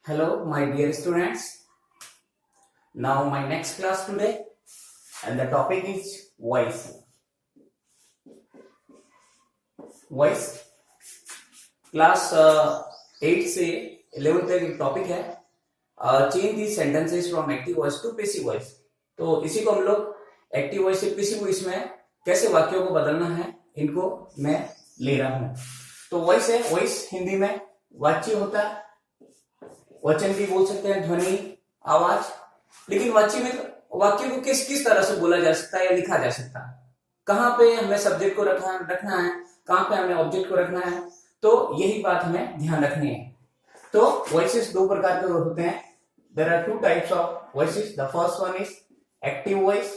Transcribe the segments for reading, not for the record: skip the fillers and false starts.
Hello, my dear students. Now, my next class today, and the topic is voice. Voice class 8 से 11 तक एक topic है change the sentences from active voice to passive voice. तो इसी को हम लोग एक्टिव वॉइस से पैसिव वॉइस में कैसे वाक्यों को बदलना है इनको मैं ले रहा हूं। तो वॉइस है, वॉइस हिंदी में वाच्य होता है, वचन भी बोल सकते हैं, ध्वनि, आवाज। लेकिन वाच्य में वाक्य को किस किस तरह से बोला जा सकता है या लिखा जा सकता है, कहाँ पे हमें सब्जेक्ट को रखना है, कहाँ पे हमें ऑब्जेक्ट को रखना है, तो यही बात हमें ध्यान रखनी है। तो वॉइसेस दो प्रकार के होते हैं। There are two types of voices. The first one is active voice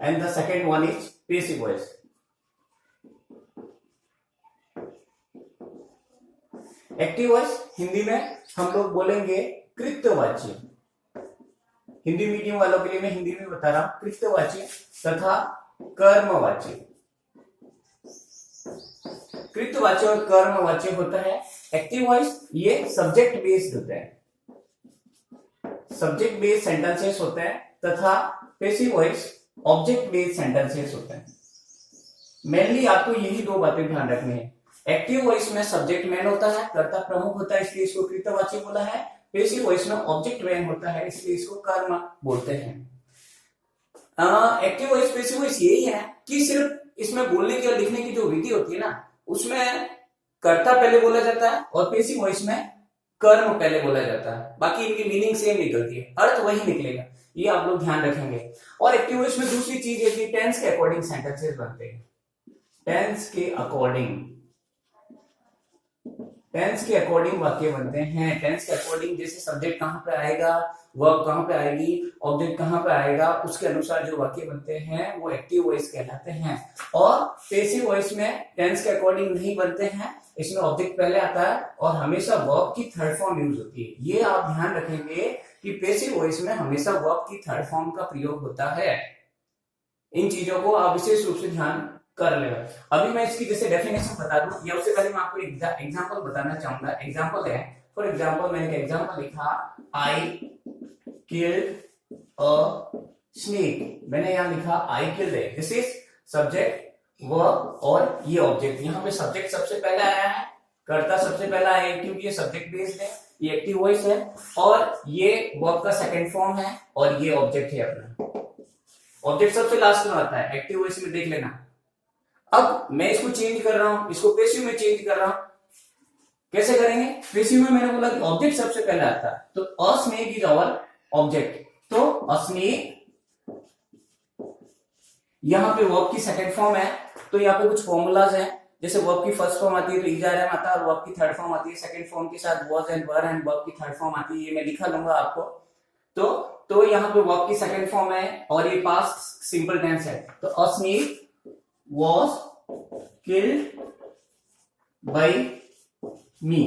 and the second one is passive voice. Active voice Hindi में हम लोग बोलेंगे कृत्यवाची। हिंदी मीडियम वालों के लिए मैं हिंदी में बता रहा हूं, कृत्यवाची तथा कर्मवाची। कृत्यवाची और कर्मवाची होता है एक्टिव वॉइस। ये सब्जेक्ट बेस्ड होते हैं, सब्जेक्ट बेस्ड सेंटेंसेस होते हैं, तथा passive voice object based sentences होते हैं। मेनली आपको यही दो बातें ध्यान रखनी है। एक्टिव वॉइस में सब्जेक्ट मैन होता है, कर्ता प्रमुख होता है, इसलिए इसको कृत्यवाची बोला है। पैसिव वॉइस में ऑब्जेक्ट मैन होता है, इसलिए इसको कर्म बोलते हैं। एक्टिव वॉइस पैसिव वॉइस यही है कि सिर्फ इसमें बोलने की और लिखने की जो विधि होती है ना, उसमें कर्ता पहले बोला जाता है और पैसिव वॉइस में कर्म पहले बोला जाता है। बाकी इनकी मीनिंग सेम निकलती है, अर्थ वही निकलेगा, ये आप लोग ध्यान रखेंगे। और एक्टिव वॉइस में दूसरी चीज है कि टेंस के अकॉर्डिंग सेंटेंसेस बनते हैं। टेंस के अकॉर्डिंग वाक्य बनते हैं। टेंस के अकॉर्डिंग, जैसे सब्जेक्ट कहां पे आएगा, वर्ब कहां पे आएगी, ऑब्जेक्ट कहां पे आएगा, उसके अनुसार जो वाक्य बनते हैं वो एक्टिव वॉइस कहलाते हैं। और पैसिव वॉइस में टेंस के अकॉर्डिंग नहीं बनते हैं, इसमें ऑब्जेक्ट पहले आता है और हमेशा वर्ब की थर्ड फॉर्म यूज होती है। ये आप ध्यान रखेंगे कि पैसिव वॉइस में हमेशा वर्ब की थर्ड फॉर्म का प्रयोग होता है। इन चीजों को आप विशेष रूप से ध्यान कर लेगा। अभी मैं इसकी जैसे डेफिनेशन बता दूं, या उससे पहले मैं आपको एग्जांपल बताना चाहूंगा। एग्जांपल है, फॉर एग्जांपल मैंने एग्जांपल लिखा, आई किल्ड अ स्नेक। मैंने यहां लिखा आई किल्ड है। दिस इज सब्जेक्ट, वर्ब और ये ऑब्जेक्ट। यहाँ पे सब्जेक्ट सबसे पहले आया है, कर्ता सबसे पहला आया क्योंकि ये सब्जेक्ट बेस्ड है, ये एक्टिव वॉइस है, और ये वर्ब का सेकंड फॉर्म है, और ये ऑब्जेक्ट है अपना। ऑब्जेक्ट सबसे लास्ट में आता है, एक्टिव वॉइस में देख लेना। अब मैं इसको चेंज कर रहा हूं, इसको पैसिव में चेंज कर रहा हूं। कैसे करेंगे? पैसिव में मैंने बोला कि ऑब्जेक्ट सबसे पहले आता है, तो a snake is our object. तो अ स्नेक यहां पे वर्ब की सेकंड फॉर्म है, तो यहाँ पे कुछ फॉर्मूलाज हैं। जैसे वर्ब की फर्स्ट फॉर्म आती है तो इज आर एम आता है, और वर्ब की थर्ड फॉर्म आती है सेकंड फॉर्म के साथ was and were, and verb की थर्ड फॉर्म आती है, ये मैं लिखा लूंगा आपको। तो यहाँ पे वर्ब की सेकंड फॉर्म है और ये पास्ट सिंपल टेंस है। तो a snake was killed by me,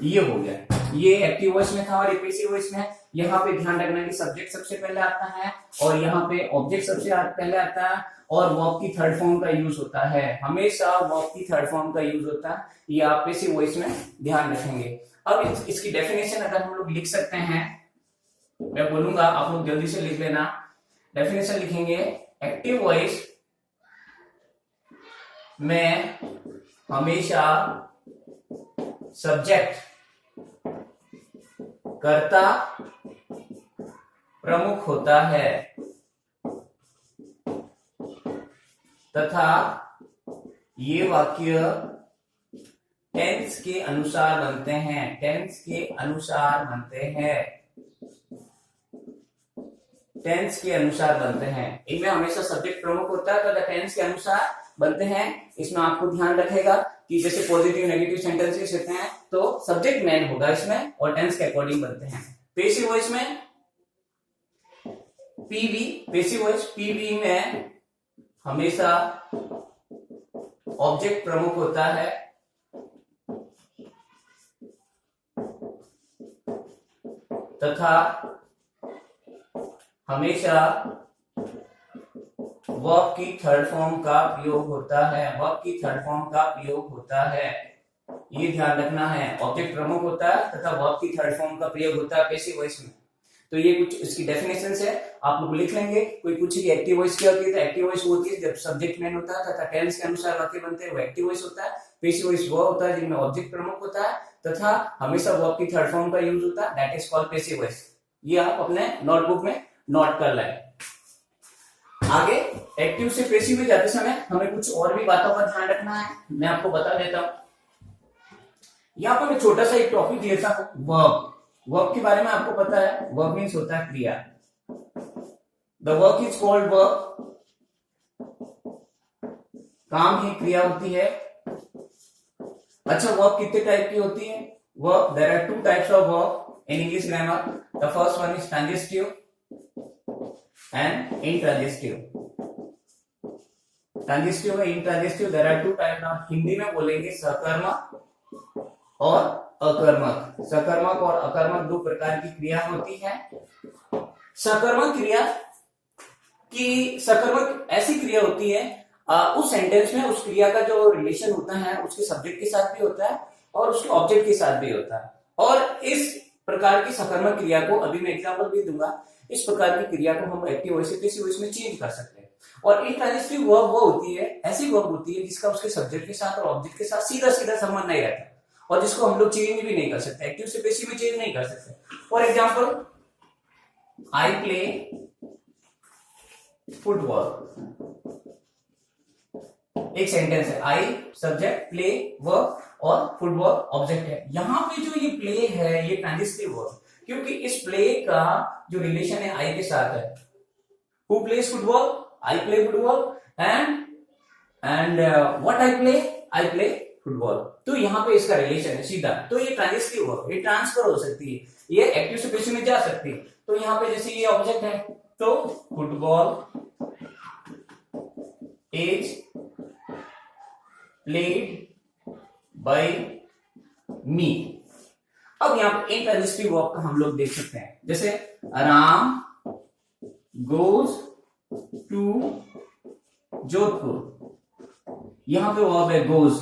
ये हो गया। ये एक्टिव वॉइस में था और ये पैसिव वॉइस में है। यहाँ पे ध्यान रखना कि सब्जेक्ट सबसे पहले आता है और यहाँ पे ऑब्जेक्ट सबसे पहले आता है, और वर्ब की थर्ड फॉर्म का यूज होता है। हमेशा वर्ब की थर्ड फॉर्म का यूज होता है, ये आप पैसिव वॉइस में ध्यान रखेंगे। अब इसकी डेफिनेशन अगर हम लोग लिख सकते हैं, मैं बोलूंगा, आप लोग जल्दी से लिख लेना। डेफिनेशन लिखेंगे, एक्टिव वॉइस में हमेशा सब्जेक्ट, कर्ता प्रमुख होता है, तथा ये वाक्य टेंस के अनुसार बनते हैं। टेंस के अनुसार बनते हैं, टेंस के अनुसार बनते हैं। इनमें हमेशा सब्जेक्ट प्रमुख होता है तथा टेंस के अनुसार बनते हैं। इसमें आपको ध्यान रखेगा कि जैसे पॉजिटिव नेगेटिव सेंटेंसेस होते हैं तो सब्जेक्ट मैन होगा इसमें, और टेंस के अकॉर्डिंग बनते हैं। पैसिव वॉइस में पीवी, पैसिव वॉइस पीवी में हमेशा ऑब्जेक्ट प्रमुख होता है तथा हमेशा वर्ब की थर्ड फॉर्म का प्रयोग होता है। वर्ब की थर्ड फॉर्म का प्रयोग होता है। ये ध्यान रखना है, ऑब्जेक्ट प्रमुख होता है तथा वर्ब की थर्ड फॉर्म का प्रयोग होता है पैसिव वॉइस में। तो ये कुछ इसकी डेफिनेशंस है, आप लोग लिख लेंगे। कोई पूछे कि एक्टिव वॉइस क्या होती है, तो एक्टिव वॉइस वो होती है जब सब्जेक्ट मेन होता है तथा टेंस के अनुसार वाक्य बनते हैं, वो एक्टिव वॉइस होता है। पैसिव वॉइस वो होता है जिनमें ऑब्जेक्ट प्रमुख होता है तथा हमेशा वर्ब की थर्ड फॉर्म का यूज होता है, that is called passive voice. ये आप अपने नोटबुक में नोट कर लें। आगे एक्टिव से पैसिव में जाते समय हमें कुछ और भी बातों का ध्यान रखना है, मैं आपको बता देता हूं। यहाँ पर मैं छोटा सा एक टॉपिक लेता हूं, वर्ब। वर्ब के बारे में आपको पता है, वर्ब मीन्स होता है क्रिया। The work is called verb, काम ही क्रिया होती है। अच्छा, वर्ब कितने टाइप की होती है? Verb, there are two types of verb in English grammar. The first one is transitive and intransitive. Transitive और intransitive, there are two type. Hindi में बोलेंगे सकर्मक और अकर्मक। सकर्मक और अकर्मक दो प्रकार की क्रिया होती है। सकर्मक क्रिया की, सकर्मक ऐसी क्रिया होती है उस सेंटेंस में उस क्रिया का जो रिलेशन होता है उसके सब्जेक्ट के साथ भी होता है और उसके ऑब्जेक्ट के साथ भी होता है। और इस प्रकार की सकर्मक क्रिया को अभी मैं एग्जांपल भी दूंगा। इस प्रकार की क्रिया को हम एक्टिव वॉइस से पैसिव वॉइस में चेंज कर सकते हैं। और इंट्रांजिटिव वर्ब वो होती है, ऐसी वर्ब होती है जिसका उसके सब्जेक्ट के साथ और ऑब्जेक्ट के साथ सीधा सीधा संबंध नहीं रहता और जिसको हम लोग चेंज भी नहीं कर सकते, एक्टिव से पैसिव में चेंज नहीं कर सकते। For example, I play football, एक सेंटेंस है, आई सब्जेक्ट, प्ले वर्ब और फुटबॉल ऑब्जेक्ट है। यहां पे जो ये प्ले है ये ट्रांजिटिव वर्ब, क्योंकि इस प्ले का जो रिलेशन है आई के साथ है। Who plays football? I play football. And what I play football. तो यहाँ पे इसका रिलेशन है सीधा, तो ये ट्रांजिटिव वर्ब, ये ट्रांसफर हो सकती है, ये एक्टिव से पैसिव में जा सकती है। तो यहाँ पे जैसे ये ऑब्जेक्ट है, तो फुटबॉल इज प्लेड बाय मी। अब यहाँ पे इंट्रांजिटिव वर्ब का हम लोग देख सकते हैं, जैसे राम गोज टू जोधपुर, यहाँ पे वर्ब है गोज।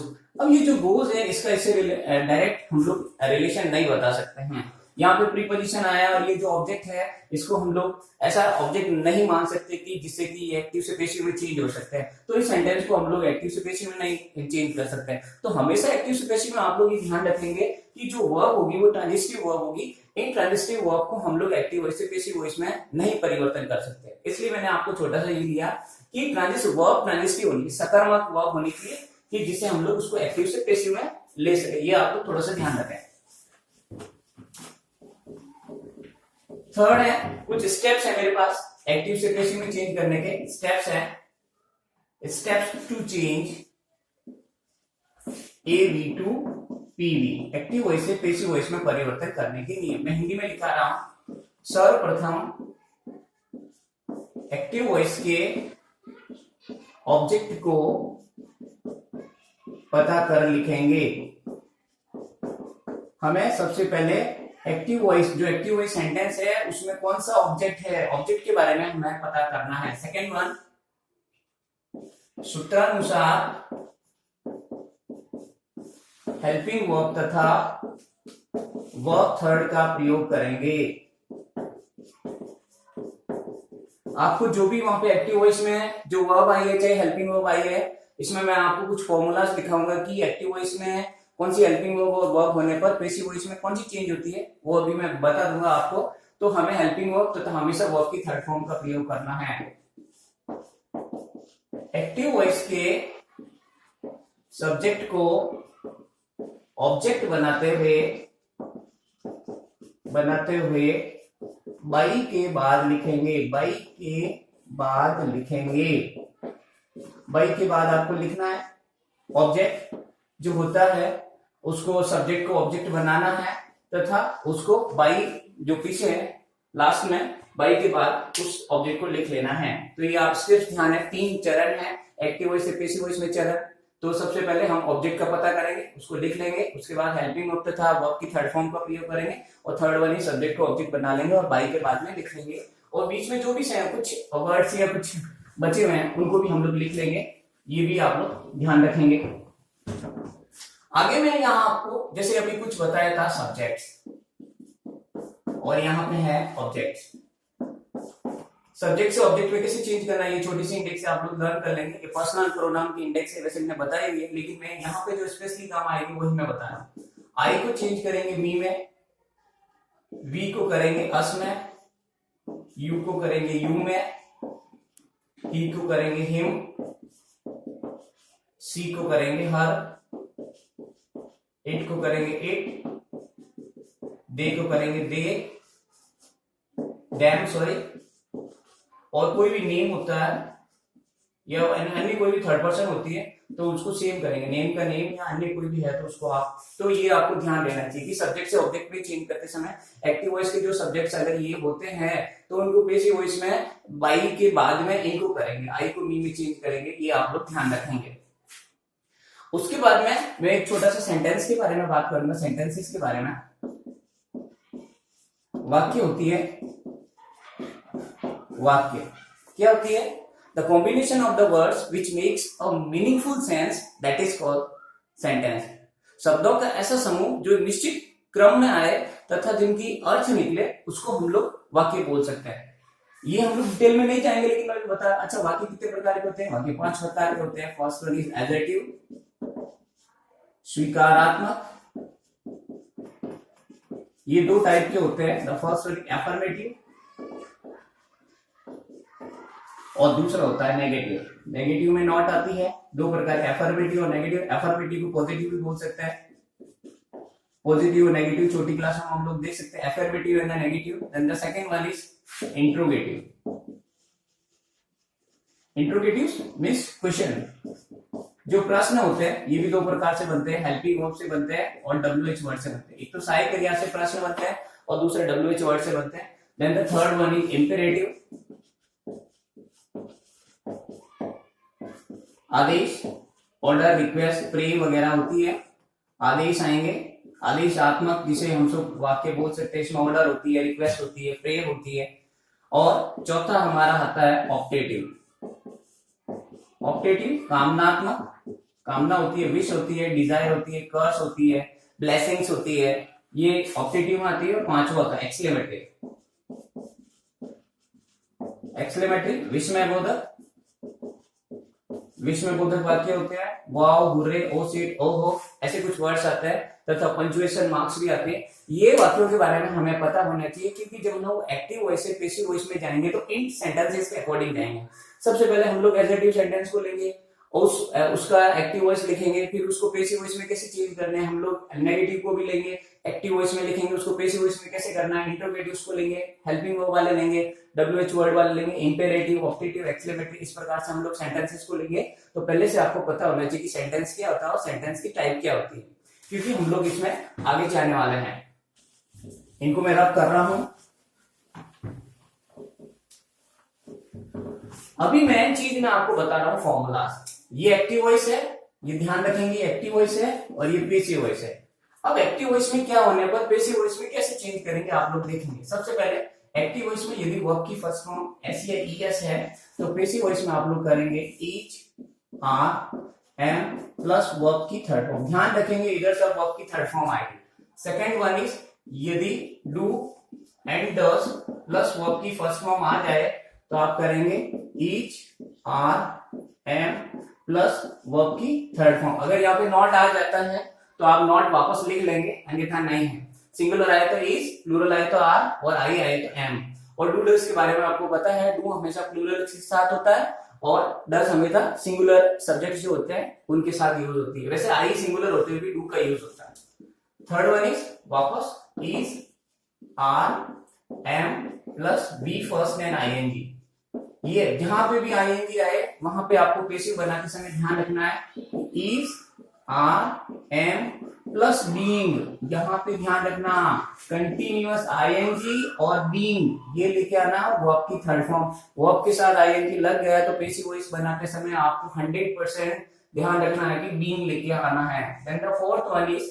अब ये जो गोज है इसका ऐसे डायरेक्ट हम लोग रिलेशन नहीं बता सकते हैं। यहाँ पे प्रीपोजिशन आया और ये जो ऑब्जेक्ट है इसको हम लोग ऐसा ऑब्जेक्ट नहीं मान सकते कि जिससे कि एक्टिव से पैसिव में चेंज हो सकते हैं। तो इस सेंटेंस को हम लोग एक्टिव से पैसिव में नहीं चेंज कर सकते हैं। तो हमेशा एक्टिव से पैसिव में आप लोग ये ध्यान रखेंगे कि जो वर्ब होगी वो ट्रांजिटिव वर्ब होगी। इन ट्रांजिटिव वर्ब को हम लोग एक्टिव वॉइस से पैसिव वॉइस में नहीं परिवर्तन कर सकते। इसलिए मैंने आपको छोटा सा ये लिया कि ट्रांजिटिव होनी, सकारात्मक वर्ब होनी चाहिए कि जिससे हम लोग उसको एक्टिव से पैसिव में ले सके। ये आपको थोड़ा सा ध्यान रखें। थर्ड है, कुछ स्टेप्स है मेरे पास एक्टिव से पैसिव में चेंज करने के। स्टेप्स है, steps to change AV to PV, active voice से पैसिव वॉइस में परिवर्तन करने के नियम। मैं हिंदी में लिखा रहा हूं। सर्वप्रथम एक्टिव वॉइस के ऑब्जेक्ट को पता कर लिखेंगे। हमें सबसे पहले एक्टिव वॉइस, जो एक्टिव वॉइस सेंटेंस है उसमें कौन सा ऑब्जेक्ट है, ऑब्जेक्ट के बारे में हमें पता करना है। सेकेंड वन, सूत्रानुसार हेल्पिंग वर्ब तथा वर्ब थर्ड का प्रयोग करेंगे। आपको जो भी वहां पे एक्टिव वॉइस में जो वर्ब आई है, चाहे हेल्पिंग वर्ब आई है, इसमें मैं आपको कुछ फॉर्मूलाज दिखाऊंगा कि एक्टिव वॉइस में कौन सी हेल्पिंग वर्ब और वर्ब होने पर पैसिव वॉइस में कौन सी चेंज होती है, वो अभी मैं बता दूंगा आपको। तो हमें हेल्पिंग वर्ब तथा हमेशा वर्ब की थर्ड फॉर्म का प्रयोग करना है। एक्टिव वॉइस के सब्जेक्ट को ऑब्जेक्ट बनाते हुए बाई के बाद लिखेंगे। बाई के बाद आपको लिखना है ऑब्जेक्ट जो होता है उसको, सब्जेक्ट को ऑब्जेक्ट बनाना है तथा उसको बाई जो पीछे है लास्ट में बाई के बाद उस ऑब्जेक्ट को लिख लेना है। तो ये आप सिर्फ ध्यान है, 3 चरण है एक्टिव वॉइस से पैसिव वॉइस में चरण। तो सबसे पहले हम ऑब्जेक्ट का पता करेंगे, उसको लिख लेंगे, उसके बाद हेल्पिंग वर्ब तथा वर्ब की थर्ड फॉर्म का प्रयोग करेंगे और थर्ड वन ही सब्जेक्ट को ऑब्जेक्ट बना लेंगे और बाई के बाद में लिख लेंगे। और बीच में जो भी कुछ वर्ड्स या कुछ बचे हुए हैं उनको भी हम लोग लिख लेंगे। ये भी आप लोग ध्यान रखेंगे। आगे मैं यहाँ आपको जैसे अभी कुछ बताया था सब्जेक्ट्स, और यहाँ पे है ऑब्जेक्ट्स। सब्जेक्ट से ऑब्जेक्ट में कैसे चेंज करना है, ये छोटी सी इंडेक्स से आप लोग लर्न कर लेंगे। ये पर्सनल प्रोनाउन की इंडेक्स है, वैसे मैंने बताई हुई है, लेकिन मैं यहाँ पे जो स्पेशली काम आएगी वही मैं बता रहा हूँ। आई को चेंज करेंगे मी में, वी को करेंगे अस में, यू को करेंगे यू में, ही को करेंगे हिम, सी को करेंगे हर, इट को करेंगे इट, दे को करेंगे दे, डैम सॉरी। और कोई भी नेम होता है या अन्य कोई भी थर्ड पर्सन होती है तो उसको सेम करेंगे, नेम का नेम या अन्य कोई भी है तो उसको आप, तो ये आपको ध्यान देना चाहिए कि सब्जेक्ट से ऑब्जेक्ट में चेंज करते समय एक्टिव वॉइस के जो सब्जेक्ट्स अगर ये होते हैं तो उनको पैसिव वॉइस में बाई के बाद में ए को करेंगे, आई को मी में चेंज करेंगे, ये आप लोग ध्यान रखेंगे। उसके बाद में मैं एक छोटा सा सेंटेंस के बारे में बात करूंगा, सेंटेंसेस के बारे में। वाक्य होती है, वाक्य क्या होती है? The combination of the words which makes a meaningful sense, that is called sentence. शब्दों का ऐसा समूह जो निश्चित क्रम में आए तथा जिनकी अर्थ निकले उसको हम लोग वाक्य बोल सकते हैं। ये हम लोग डिटेल में नहीं जाएंगे, लेकिन मैं बता, अच्छा वाक्य कितने प्रकार के होते हैं? वाक्य 5 प्रकार के होते हैं। फर्स्ट वन इज एडजेक्टिव, स्वीकारात्मक, ये 2 टाइप के होते हैं। द फर्स्ट वन एफर्मेटिव और दूसरा होता है नेगेटिव। नेगेटिव में नॉट आती है, 2 प्रकार के, एफर्मेटिव और नेगेटिव। एफर्मेटिव को पॉजिटिव भी बोल सकते हैं, पॉजिटिव और नेगेटिव छोटी क्लास में हम लोग देख सकते हैं, affirmative and negative. Then the second one is interrogative. Interrogative means question, जो प्रश्न होते हैं ये भी 2 प्रकार से बनते हैं, हेल्पिंग वर्ब से बनते हैं और WH वर्ड से बनते हैं। एक तो सहायक क्रिया से प्रश्न बनते हैं और दूसरे WH वर्ड से बनते हैं। Then the third one is imperative, आदेश, ऑर्डर, रिक्वेस्ट, प्रे वगैरह होती है, आदेश आएंगे। आदेशात्मक जिसे हम सब वाक्य बोल सकते हैं, इसमें ऑर्डर होती है, रिक्वेस्ट होती है, प्रे होती है। और चौथा हमारा आता है ऑप्टेटिव। ऑप्टेटिव कामनात्मक, कामना होती है, विश होती है, डिजायर होती है, कर्स होती है, ब्लेसिंग्स होती है, ये ऑप्टेटिव में आती है। और पांचवा होता है एक्सक्लेमेटरी। एक्सक्लेमेटरी विस्मयबोधक, विस्मयबोधक वाक्य होते हैं, वाओ, हुर्रे, ओ शिट, ओ हो, ऐसे कुछ वर्ड्स आते हैं तथा पंक्चुएशन मार्क्स भी आते हैं। ये वाक्यों के बारे में हमें पता होना चाहिए, क्योंकि जब हम लोग एक्टिव वॉइस से पैसिव वॉइस में जाएंगे तो इन सेंटेंसेस के अकॉर्डिंग जाएंगे। सबसे पहले हम लोग एडजेक्टिव सेंटेंस को लेंगे, उसका एक्टिव वॉइस लिखेंगे, फिर उसको पैसिव वॉइस में कैसे चेंज करना है। हम लोग नेगेटिव को भी लेंगे, एक्टिव वॉइस में लिखेंगे, उसको पैसिव वॉइस में कैसे करना है। इंटरोगेटिव को लेंगे, हेल्पिंग वर्ब वाले लेंगे, WH वर्ड वाले लेंगे, इंपेरेटिव, ऑप्टेटिव, एक्सक्लेमेटरी, इस प्रकार से हम लोग सेंटेंसेस को लेंगे। तो पहले से आपको पता होना चाहिए कि सेंटेंस क्या होता है और सेंटेंस की टाइप क्या होती है, क्योंकि हम लोग इसमें आगे जाने वाले हैं। इनको मैं रब कर रहा हूं। अभी मैं चीज में आपको बता रहा हूं फॉर्मूलाज। ये एक्टिव वॉइस है, ये ध्यान रखेंगे, एक्टिव वॉइस है, और ये पैसिव वॉइस है। अब एक्टिव वॉइस में क्या होने पर पैसिव वॉइस में कैसे चेंज करेंगे आप लोग देखेंगे। सबसे पहले एक्टिव वॉइस में यदि वर्ब की फर्स्ट फॉर्म एस या ईएस है तो पैसिव वॉइस में आप लोग करेंगे is, are, am plus verb की थर्ड फॉर्म। ध्यान रखेंगे इधर सब वर्ब की थर्ड फॉर्म आएगी। सेकेंड वन इज यदि do and does plus verb की फर्स्ट फॉर्म आ जाए तो आप करेंगे is, are, am plus verb की थर्ड फॉर्म। अगर यहाँ पे नॉट आ जाता है तो आप नॉट वापस लिख लेंगे, अन्यथा नहीं है। सिंगुलर आए तो इज, प्लूरल आए तो आर, और आई आए तो एम। और डू डज के बारे में आपको पता है, डू हमेशा प्लूरल के साथ होता है और डज हमेशा सिंगुलर सब्जेक्ट जो होते हैं उनके साथ यूज होती है। वैसे आई सिंगुलर होते हुए भी डू का यूज होता है। थर्ड वन इज वापस is, are, am plus be first and ING. ये जहां पे भी आईएनजी आए वहां पे आपको पैसिव बनाते समय ध्यान रखना है is, are, am plus being. यहाँ पे ध्यान रखना कंटिन्यूअस आईएनजी और बीइंग ये लेके आना वर्ब की थर्ड फॉर्म। वर्ब के साथ आईएनजी लग गया तो पैसिव वॉइस बनाते समय आपको 100% ध्यान रखना है कि बीइंग लेके आना है। Then the fourth one is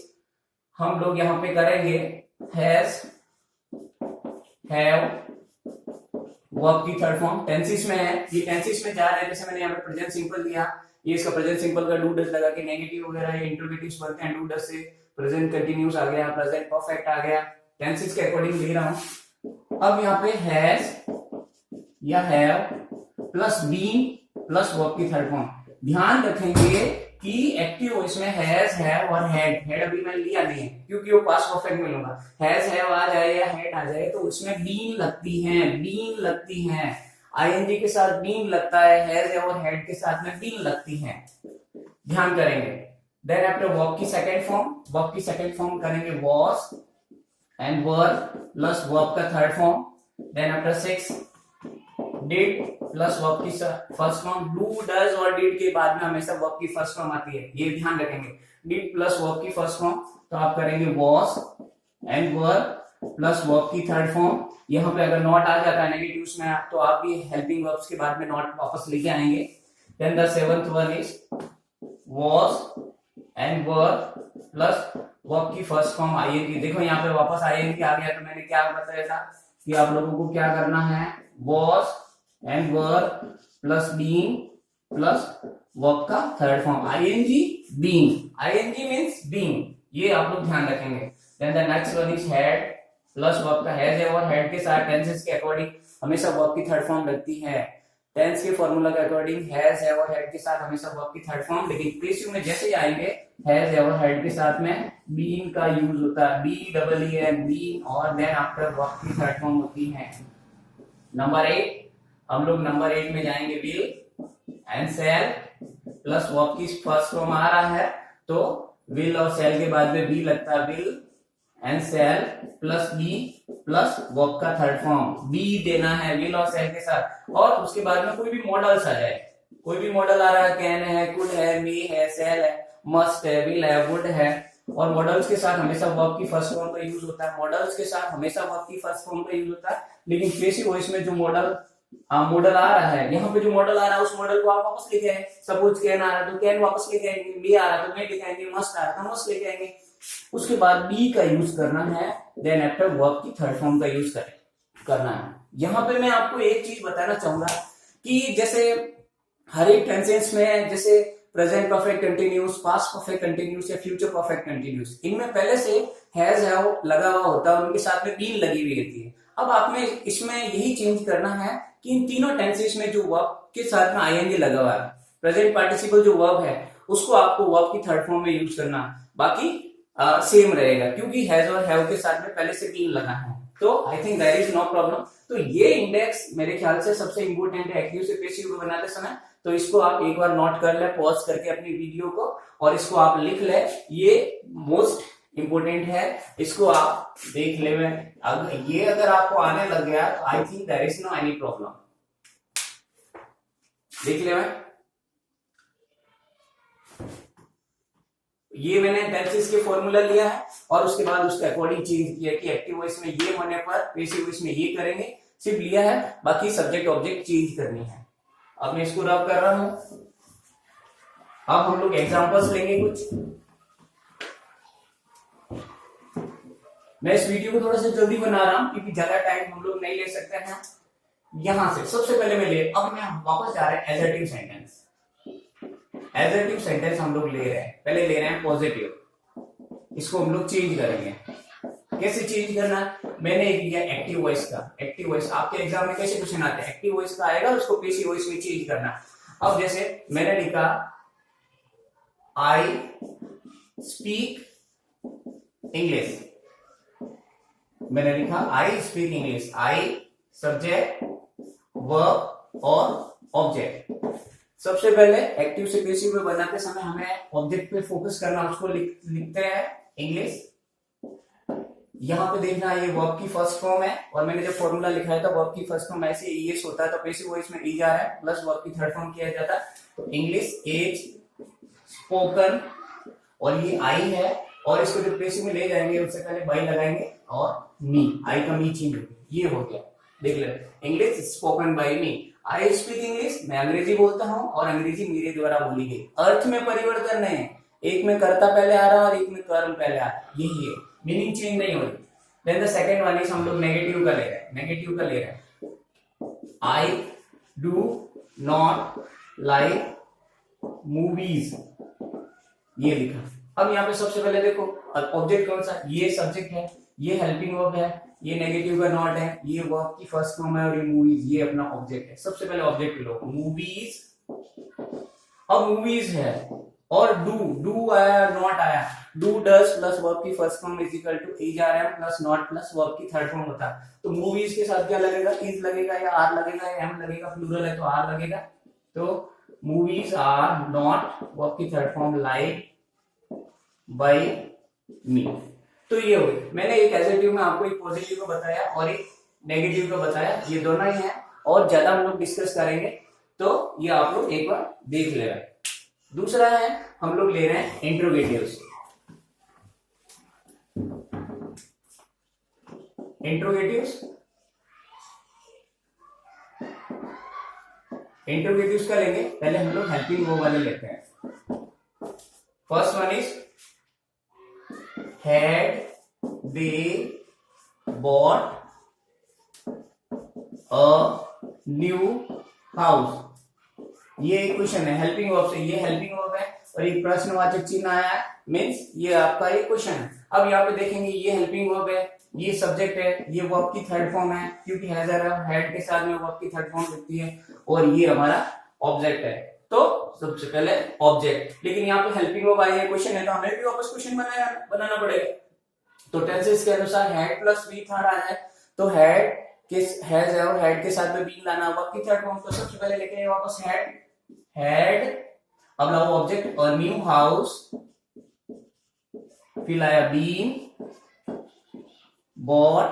हम लोग यहाँ पे करेंगे हैज, हैव, वर्ब की थर्ड फॉर्म टेंसेस में है। ये टेंसेस में जा रहे हैं, जैसे मैंने यहाँ पे प्रेजेंट सिंपल दिया, ये इसका प्रेजेंट सिंपल का डू डज लगा के नेगेटिव वगैरह ये इंट्रोगेटिव्स बनते हैं, डू डज से प्रेजेंट कंटिन्यूस आ गया, प्रेजेंट परफेक्ट आ गया, टेंसेस के अकॉर्डिंग लिख रहा हूं। अब यहाँ पे हैज या have plus been plus verb की थर्ड फॉर्म। ध्यान रखेंगे कि एक्टिव वॉइस में हैज, हैव और हैड अभी मैंने लिया नहीं है क्योंकि वो पास्ट परफेक्ट में लूंगा। हैज, हैव आ जाए या हैड आ जाए तो उसमें बीन लगती हैं, आईएनजी के साथ बीन लगता है, हैज और हैड के साथ में बीन लगती है, ध्यान करेंगे। देन आफ्टर वर्ब की सेकंड फॉर्म करेंगे was and were plus verb का third form. Then after 6 did plus verb की फर्स्ट फॉर्म। डू डज और डिड के बाद में हमेशा वर्ब की फर्स्ट फॉर्म आती है, ये ध्यान रखेंगे। डिड प्लस वर्ब की फर्स्ट फॉर्म तो आप करेंगे was and were plus verb की थर्ड फॉर्म। यहाँ पे अगर नॉट आ जाता है नेगेटिव्स में तो आप भी हेल्पिंग वर्ब्स के बाद में नॉट वापस लेके आएंगे। Then the 7th one is was and were plus verb की फर्स्ट फॉर्म आईएनजी। देखो यहाँ पे वापस आईएनजी आ गया, तो मैंने क्या बताया था कि आप लोगों को क्या करना है, was and were plus being plus verb का third form ING being, ING means being, ये आप लोग ध्यान रखेंगे। Then the next one is had plus verb का हैज है और हैड के साथ टेंसेस के अकॉर्डिंग हमेशा वर्ब की थर्ड फॉर्म लगती है। टेंस के फॉर्मूला के अकॉर्डिंग हैज है और हैड के साथ हमेशा वर्ब की थर्ड फॉर्म, लेकिन पेसिव में जैसे ही आएंगे हैज है और हैड के साथ में बीइंग का यूज होता है, B double E N being, और देन आफ्टर वर्ब की थर्ड फॉर्म होती है। नंबर 8 हम लोग नंबर 8 में जाएंगे, will and shall plus verb की फर्स्ट फॉर्म आ रहा है तो विल और शैल के बाद में बी लगता है, will and shall plus be plus verb का थर्ड फॉर्म, बी देना है विल और शैल के साथ। और उसके बाद में कोई भी मॉडल्स आ जाए, कोई भी मॉडल आ रहा है, कैन है, कुड है, मे है, शैल है, मस्ट है, विल है, वुड है, और मॉडल्स के साथ हमेशा वर्ब की फर्स्ट फॉर्म का यूज होता है, मॉडल्स के साथ हमेशा वर्ब की फर्स्ट फॉर्म का यूज होता है। लेकिन पेसिव वॉइस में जो मॉडल आ रहा है, यहाँ पे जो मॉडल आ रहा है उस मॉडल को आप वापस लेके आए। सपोज कैन आ रहा है तो कैन वापस लेके आएंगे, मे आ रहा है तो मे लेके आएंगे, मस्ट आ रहा है तो मस्ट लेके आएंगे। उसके बाद बी का यूज करना है, देन आफ्टर वर्ब की थर्ड फॉर्म का यूज करना है। यहाँ पे मैं आपको एक चीज बताना चाहूंगा कि जैसे हर एक टेंसेस में जैसे present perfect continuous, past perfect continuous या फ्यूचर परफेक्ट कंटिन्यूस, इनमें पहले से हैज हैव लगा हुआ होता है और उनके साथ में बीन लगी हुई रहती है। अब आपने इसमें यही चेंज करना है कि इन तीनों टेंसेस में जो वर्ब के साथ में आईएनजी लगा हुआ है, प्रेजेंट पार्टिसिपल जो वर्ब है उसको आपको वर्ब की थर्ड फॉर्म में यूज करना, बाकी सेम रहेगा क्योंकि हैज और हैव के साथ में पहले से बीन लगा है। तो I think there is no problem. तो ये इंडेक्स मेरे ख्याल से सबसे इंपोर्टेंट है एक्टिव से पेसिव बनाते समय, तो इसको आप एक बार नोट कर ले, पॉज करके अपनी वीडियो को, और इसको आप लिख ले, ये मोस्ट इंपोर्टेंट है, इसको आप देख ले। अगर ये आपको आने लग गया तो I think there is no any problem. देख ले मैं ये मैंने टेंसेस के फॉर्मूला लिया है और उसके बाद उसके अकॉर्डिंग चेंज किया कि एक्टिव वॉइस में ये होने पर पेसिव वॉइस में ये करेंगे, सिर्फ लिया है, बाकी सब्जेक्ट ऑब्जेक्ट चेंज करनी है। अब मैं इसको रब कर रहा हूं। अब हम लोग एग्जांपल्स लेंगे कुछ। मैं इस वीडियो को थोड़ा सा जल्दी बना रहा हूं क्योंकि ज्यादा टाइम हम लोग नहीं ले सकते हैं। यहां से सबसे पहले अब मैं वापस जा रहे हैं एजर्टिव सेंटेंस। एजर्टिव सेंटेंस हम लोग ले रहे हैं, पहले ले रहे हैं पॉजिटिव, इसको हम लोग चेंज करेंगे। कैसे चेंज करना है, मैंने एक लिया एक्टिव वॉइस का। एक्टिव वॉइस आपके एग्जाम में कैसे क्वेश्चन आते हैं, एक्टिव वॉइस का आएगा, उसको पेसिव वॉइस में चेंज करना। अब जैसे मैंने लिखा आई स्पीक इंग्लिश, मैंने लिखा I speak English, I subject verb और ऑब्जेक्ट। सबसे पहले एक्टिव से पेसिव में बनाते समय हमें ऑब्जेक्ट पे फोकस करना, उसको लिखते हैं इंग्लिश। यहां पे देखना ये वर्ब की फर्स्ट फॉर्म है और मैंने जब फॉर्मूला लिखा था वर्ब की फर्स्ट फॉर्म ऐसे ईएस होता है, तो पेसिव वॉइस में ई जा रहा है प्लस वर्ब की थर्ड फॉर्म किया जाता है, तो इंग्लिश इज स्पोकन, और ये आई है, और इसको जब पेसिव में ले जाएंगे उससे पहले बाई लगाएंगे और मी, आई का मी चेंज हो, ये हो गया। देख ले English spoken by me, I speak English, मैं अंग्रेजी बोलता हूं और अंग्रेजी मेरे द्वारा बोली गई। अर्थ में परिवर्तन नहीं है, एक में कर्ता पहले आ रहा है और एक में कर्म पहले आ रहा है, यही है, मीनिंग चेंज नहीं हो रही। Then the second one is हम लोग नेगेटिव का ले रहे हैं, I do not like movies, ये लिखा। अब यहाँ पे सबसे पहले देखो ऑब्जेक्ट कौन सा, ये सब्जेक्ट है, ये हेल्पिंग वर्ब है, ये नेगेटिव का नॉट है, ये वर्ब की फर्स्ट फॉर्म है और ये मूवीज, ये अपना ऑब्जेक्ट है। सबसे पहले ऑब्जेक्ट लो, मूवीज। अब मूवीज है और डू आया, नॉट आया। डू डज प्लस वर्ब की first form is equal to is are am plus not plus verb की थर्ड फॉर्म होता है। तो मूवीज के साथ क्या लगेगा, इज लगेगा या आर लगेगा या एम लगेगा, प्लूरल है तो आर लगेगा। तो मूवीज आर नॉट वर्ब की थर्ड फॉर्म लाइक बाय मी। तो ये हो गई। मैंने एक एडजेक्टिव में आपको एक पॉजिटिव को बताया और एक नेगेटिव को बताया, ये दोनों ही हैं और ज्यादा हम लोग डिस्कस करेंगे, तो ये आप लोग एक बार देख लेना। दूसरा है हम लोग ले रहे हैं इंट्रोगेटिव्स। इंट्रोगेटिव्स का लेंगे, पहले हम लोग हेल्पिंग वर्ब वाले लेते हैं। First one is had they bought a new house। ये एक क्वेश्चन है हेल्पिंग वर्ब से, ये हेल्पिंग वर्ब है और एक प्रश्नवाचक चिन्ह आया है, मीन्स ये आपका एक क्वेश्चन है। अब यहाँ पे देखेंगे ये हेल्पिंग वर्ब है, ये सब्जेक्ट है, ये वर्ब की थर्ड फॉर्म है क्योंकि हैड के साथ में वर्ब की थर्ड फॉर्म लगती है और ये हमारा ऑब्जेक्ट है। तो सबसे पहले ऑब्जेक्ट, लेकिन यहाँ पे हेल्पिंग वर्ब आई है, क्वेश्चन है तो हमें भी वापस क्वेश्चन बनाना पड़ेगा। तो टेंसेस के अनुसार हैड प्लस बी थर्ड आया है, तो हैड के हैज है और हैड के साथ में बीन लाना वर्ब की थर्ड फॉर्म। तो सबसे पहले लेके आए वापस हैड, अब लाओ ऑब्जेक्ट और न्यू हाउस, फिर लाया बीन, बॉट,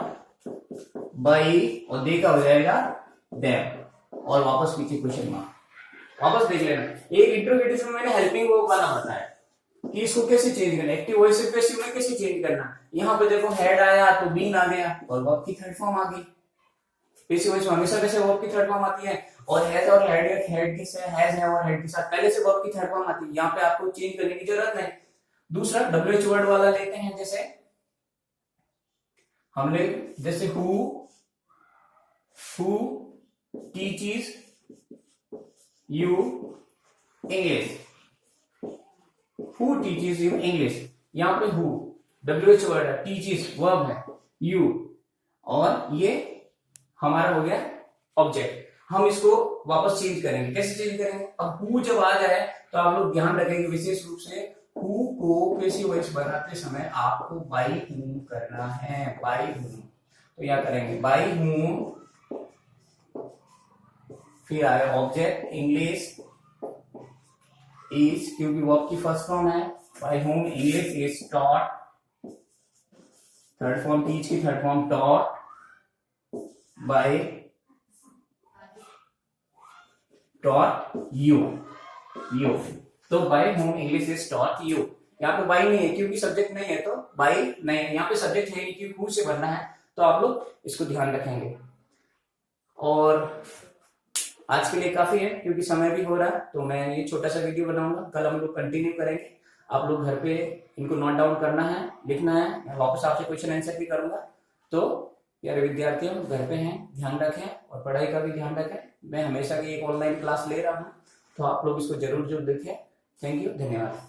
बाई और दे का हो जाएगा देम और वापस पीछे क्वेश्चन मार्क। वापस देख लेना, एक इंट्रोगेटिव में मैंने हेल्पिंग वर्ब वाला बताया कि इसको कैसे चेंज करना, एक्टिव वॉइस से पैसिव में कैसे चेंज करना। यहाँ पे देखो हेड आया तो बीन आ गया और वर्ब की थर्ड फॉर्म आ गई। पैसिव वॉइस में हमेशा कैसे वर्ब की थर्ड फॉर्म आती है और हैज और हेड के साथ हैज है और हेड के साथ पहले से वर्ब की थर्ड फॉर्म आती है। यहाँ पे आपको चेंज करने की जरूरत नहीं। दूसरा WH वर्ड वाला लेते हैं, जैसे हम ले जैसे who teaches you English, who teaches you English. यहाँ पे हु WH वर्ड है, टीचेस वर्ब है, यू और ये हमारा हो गया ऑब्जेक्ट। हम इसको वापस चेंज करेंगे, कैसे चेंज करेंगे। अब हु जब आ जाए तो आप लोग ध्यान रखेंगे विशेष रूप से हु को पैसिव वॉइस बनाते समय आपको बाई हूम करना है, बाई हूम। तो यहाँ करेंगे बाई हूम, फिर आया ऑब्जेक्ट इंग्लिश इज, क्योंकि वर्ब की फर्स्ट फॉर्म है, by whom English is taught, third form teach की third form taught, by taught you. तो by whom English is taught you. यहाँ पे बाय नहीं है क्योंकि सब्जेक्ट नहीं है, तो बाय नहीं है, यहाँ पे सब्जेक्ट है क्योंकि हु से बनना है, तो आप लोग इसको ध्यान रखेंगे। और आज के लिए काफी है क्योंकि समय भी हो रहा है, तो मैं ये छोटा सा वीडियो बनाऊंगा, कल हम लोग कंटिन्यू करेंगे। आप लोग घर पे इनको नोट डाउन करना है, लिखना है, मैं वापस आपसे क्वेश्चन आंसर भी करूंगा। तो प्यारे विद्यार्थियों, घर पे हैं, ध्यान रखें और पढ़ाई का भी ध्यान रखें। मैं हमेशा की एक ऑनलाइन क्लास ले रहा हूँ, तो आप लोग इसको जरूर देखें। थैंक यू, धन्यवाद।